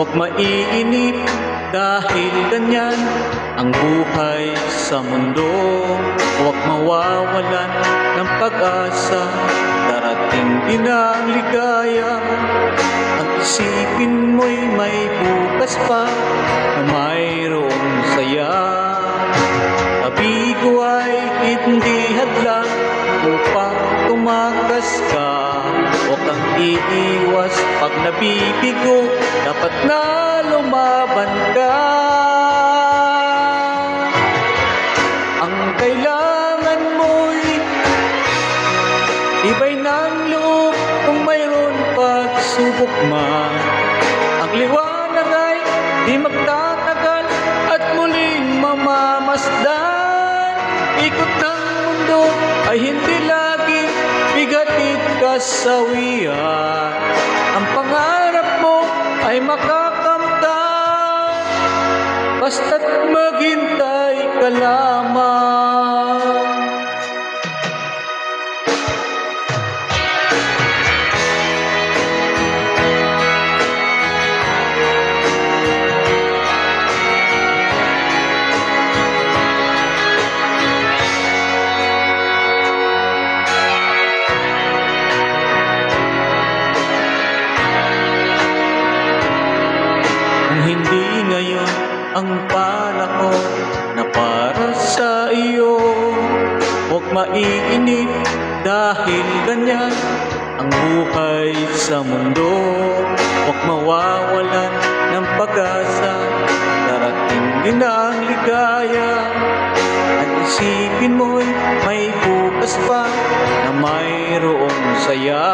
Huwag maiinip dahil ganyan ang buhay sa mundo. Huwag mawawalan ng pag-asa, darating din ang ligaya. Ang isipin mo'y may bukas pa na mayroong saya. Tabi ko ay hindi hadlang upang tumakas ka. Huwag kang iiwas pag nabibigo, dapat na lumaban ka. Ang kailangan mo'y tibay ng loob kung mayroon pagsubok man. Ang liwanag ay di magtatagal at muling mamamasdan. Ikot ng mundo ay hindi laging bigatid kasawian. Ang pangarap mo ay makakamtan, basta't maghintay ka lamang. Hindi ngayon ang panahon na para sa iyo. Huwag maiinip dahil ganyan ang buhay sa mundo. Huwag mawawalan ng pag-asa, darating din ang ligaya. At isipin mo'y may bukas pa na mayroong saya.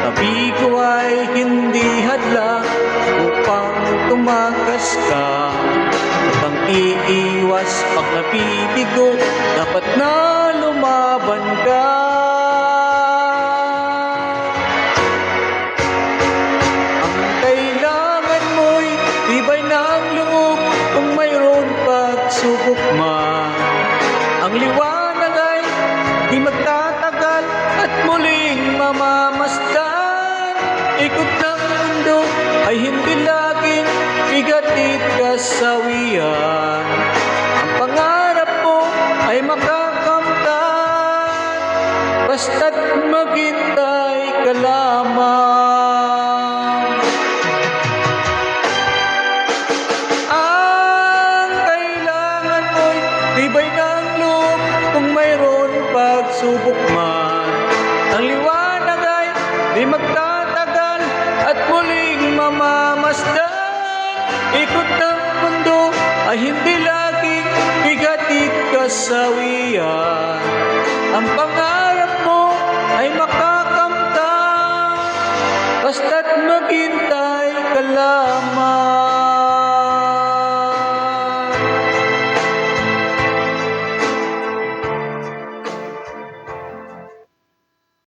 Tabi ko ay hindi hadlang upang tumakas ka. Huwag iiwas pag nabibigo, dapat na lumaban ka. Ang kailangan mo'y tibay ng loob kung mayroon pagsubok man. Ang liwanag ay di magtatagal at muling mamamasdan. Ikot ng mundo ay hindi laging bigatid kasawian. Ang pangarap mo ay makakamtan, basta't maghintay ka lamang. Ang kailangan mo'y tibay ng loob kung mayroon pagsubok man. Ang liwanag ay di magtatagal at muling mamamasdan. Ikot ng mundo ay hindi laging bigatid kasawian. Ang pangarap mo ay makakamtan, basta't maghintay ka lamang.